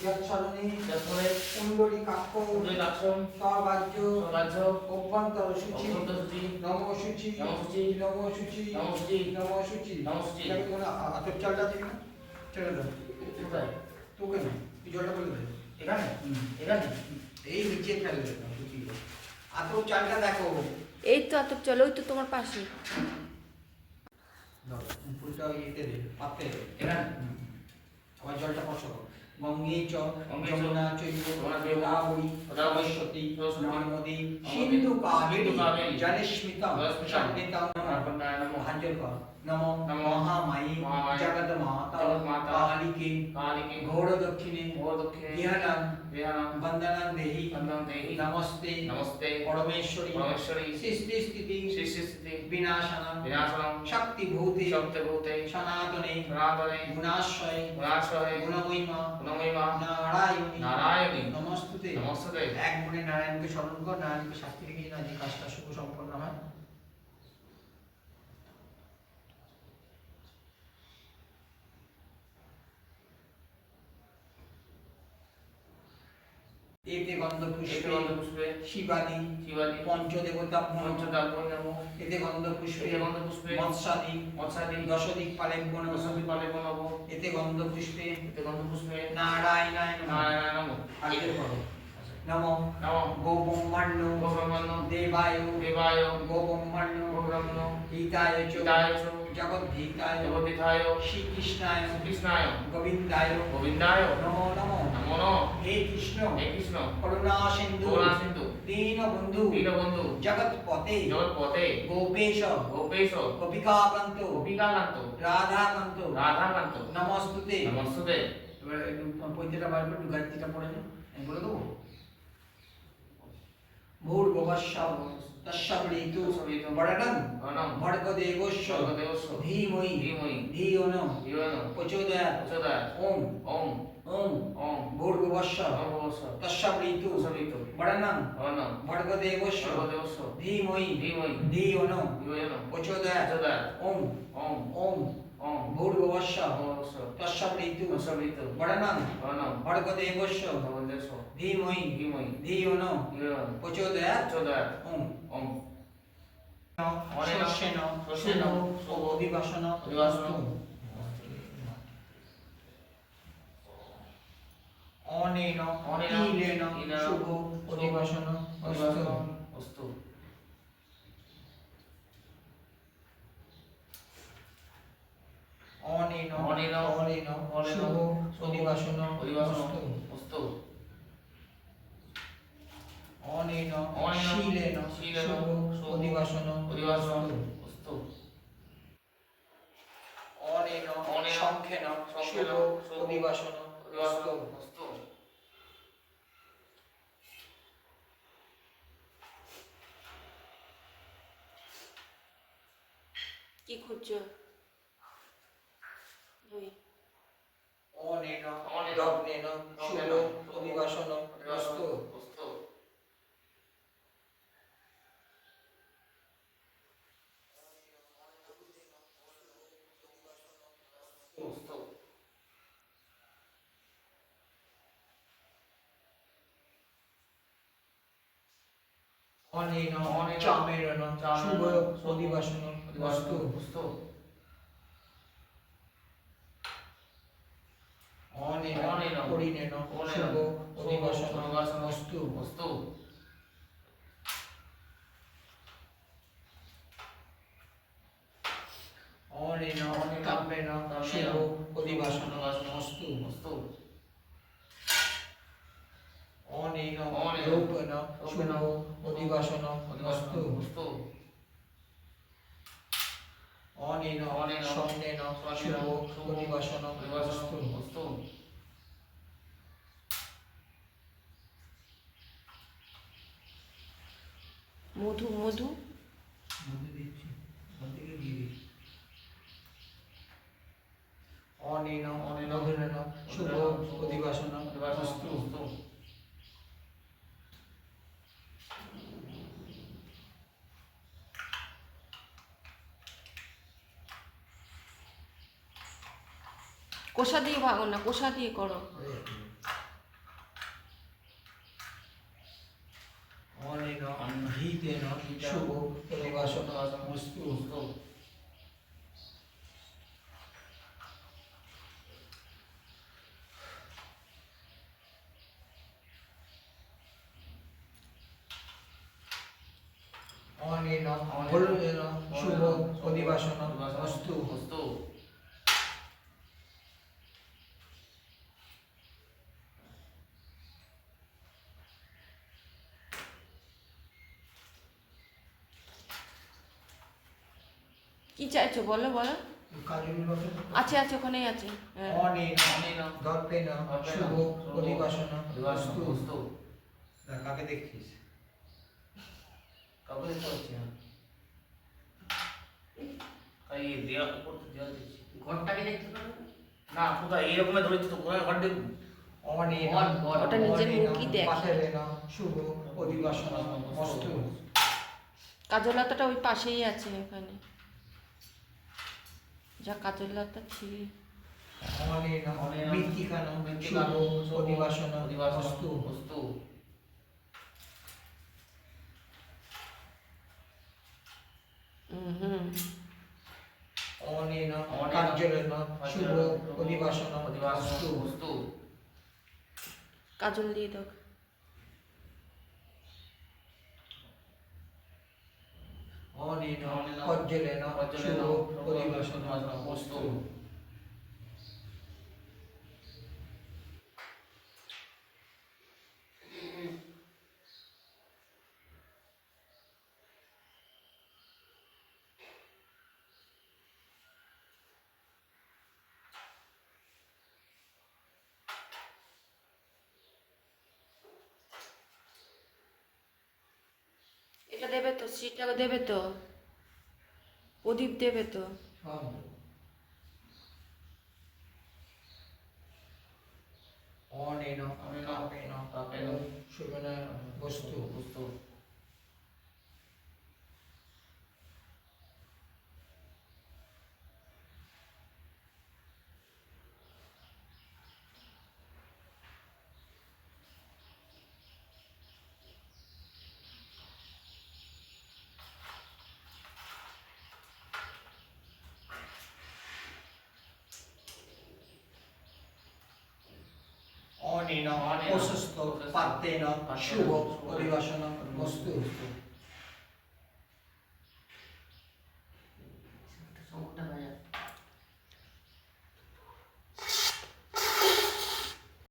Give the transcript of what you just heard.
যৎসরণে যৎসরণে পুণ্ডরীকাক্ষ পুণ্ডরীকাক্ষম সবাজ্য সবাজ্য অভ্যন্তর শুচি অভ্যন্তর শুচি নমো শুচি নমো শুচি নমো শুচি নমো শুচি নমো শুচি নমো শুচি। এটাকে কোনো আতপ চালটা দিবি না ছেড়ে দাও কোথায়? তোকে না এই জলটা বলে দে এখানে এখানে এই নিচে ফেলে দে আতপ চালটা দেখো এই তো আতপ চলো, ওই তো তোমার পাশে। দাও ফুলটা ইয়েতে দে পাতে দে এখানে আবার জলটা পছন্দ গঙ্গে চ গঙ্গে চ যমুনা চৈব যমুনা চৈব গোদাবরী গোদাবরী সরস্বতী সরস্বতী নর্মদে নর্মদে সিন্ধু কাবেরী সিন্ধু কাবেরী জলস্মিতা জলস্মিতা সন্নিতা নারায়ণায় নমঃ। হাঞ্জল কর নমো নমো মহামায়ী মহামায়ী জগন্মাতা জগন্মাতা কালিকে কালিকে ঘোর দক্ষিণে ঘোর দক্ষিণে ধ্যানং ধ্যানং বন্দনাং দেহি বন্দনাং দেহি নমস্তে নমস্তে পরমেশ্বরী পরমেশ্বরী সৃষ্টি স্থিতি সৃষ্টি স্থিতি বিনাশনং বিনাশনং শক্তি ভূতে শক্তিভূতে সনাতনে সনাতনে গুণাশ্রয়ে গুণাশ্রয়ে গুণমহিমা গুণমহিমা নারায়ণী নারায়ণী নমস্তুতে নমস্তে। এক মনে নারায়ণকে স্মরণ কর নারায়ণকে শাস্তি রেখে না যে কাজটা শুভ সম্পন্ন হয় এতে গন্ধ পুষ্পে পুষ্পে শিবাদি শিবাদি পঞ্চদেবতা পঞ্চদাপন নমঃ। এতে গন্ধ পুষ্পে এতে গন্ধ পুষ্পে মৎস্যাদি মৎস্যাদি দশদিক পালেব দশমী পালেব নমঃ। এতে গন্ধ পুষ্পে এতে গন্ধ পুষ্পে নারায়ণায় নমঃ নারায়ণায় নমঃ। আগে করো নমঃ নমঃ গো ব্রহ্মাণ্ড গো ব্রহ্মাণ্ড দেবায় দেবায় গো ব্রহ্মাণ্ড গো ব্রহ্মাণ্ড হিতায় চ হিতায় চ জগদ্ধিতায় জগদ্ধিতায় শ্রীকৃষ্ণায় কৃষ্ণায় গোবিন্দায় গোবিন্দায় নমো নমো নমো নমঃ। হে কৃষ্ণ হে কৃষ্ণ করুণা সিন্ধু করুণা সিন্ধু দীনবন্ধু দীনবন্ধু জগৎপতে জগৎপতে গোপেশ গোপেশ গোপিকাকান্ত গোপিকাকান্ত রাধাকান্ত রাধাকান্ত নমস্তুতে নমস্তে। এবার একটু পৈতেটা বার করে গায়ত্রীটা পড়ে নাও আমি বলে দেবো ভূর্ভুবস্সঃ তস্সবিতু বরদং বরদং ভর্গদেবস্য ভর্গদেবস্য ধীমহি ধীমহি ধিয়ো ন ধিয়ো ন প্রচোদয়াৎ প্রচোদয়াৎ ওম ওম ওম ওম ভূর্ভুবস্সঃ ভর্গদেবস্য তস্সবিতু তস্সবিতু বরদং বরদং ভর্গদেবস্য ভর্গদেবস্য ধীমহি ধীমহি ধিয়ো ন ধিয়ো ন প্রচোদয়াৎ প্রচোদয়াৎ ওম ওম ওম ওম ভূর্ভুবস্সঃ ভর্গদেবস্য তস্সবিতু তস্সবিতু বরদং বরদং ভর্গদেবস্য ভর্গদেবস্য ধীমহি ধীমহি ধিয়ো ন ধিয়ো ন প্রচোদয়াৎ প্রচোদয়াৎ ওম ওম শস্যেন শস্যেন শুভ অধিবাসন অধিবাসন অনেন অনেন ইলেন ইলেন শুভ অধিবাসন অধিবাসন অস্তু। অনেন অনেন অনেন শুভ অধিবাসন অধিবাসন অস্তু। অনেন অনেন শীলেন শীলেন শুভ অধিবাসন অধিবাসন অস্তু। অনেন অনেন সংখ্যেন সংখ্যেন শুভ অধিবাসন অধিবাসন অস্তু। কি খুঁজছো? ওই অনেন অনেন দগ্নেন দগ্নেন শুভ অধিবাসন অধিবাসন অস্তু। অস্তু। অনেন অনেন চামেরন শুভ চামেরন অধিবাসন অধিবাসন অস্তু অস্তু। অনেন অনেন হরিণেন শুভ অধিবাসন অধিবাসন অস্তু অস্তু। অনেন অনেন কাব্যেন কাব্যেন শুভ অধিবাসন অধিবাসন অস্তু অস্তু। অনেন অনেন রূপেন শুভ রূপেন অধিবাসন অধিবাসন অস্তু অস্তু। অনেন অনেন স্বর্ণেন শুভ অধিবাসন অধিবাসন অস্তু অস্তু। মধু মধু অনেন অনেন অধুরেন শুভ অধিবাসন অধিবাসন অস্তু অস্তু। কোষা দিয়ে ভাঙো না, কোষা দিয়ে করো। অনেন হিতেন শুভ পরিবাসন মস্তু অস্তু অনেন বলুন শুভ পরিবাসন মস্তু অস্তু কি চাইছো বলো বলো। কাজল আছে আছে, ওখানেই আছে। হ্যাঁ। অনেন অনেন দর্পেন শুভ পরিবাসন পরিবাসন মস্তু অস্তু কাকে দেখছিস? কাউকে দেখতে পাচ্ছি না। তাই দেওয়াল উপর তো দেওয়াল দেখছি। ঘরটাকে দেখতে পারো? না কোথায় এইরকম ধরেছি তো কোথায় ঘর দেখবো? অনেন ওটা নিজের মুখই দেখে। পাতেলেন শুভ পরিবাসন মস্তু কাজললতাটা ওই পাশেই আছে ওখানে। যা কাজললতা ছিল। অনেন মৃত্তিকান শুভ পরিবাসন মস্তু অস্তু হুম। অনেন কার্যলেন শুভ পরিবাসন মস্তু অস্তু কাজল দিয়ে দাও। অনেন কর্যলেন শুভ পরিবাসন মস্তু এটা দেবে তো, সিটটা দেবে তো, প্রদীপ দেবে তো। অনেন কাপেন কাপেন শুভন বস্তু অস্তু অনেন প্রশস্ত পাতেন শুভ পরিবাসন মস্তু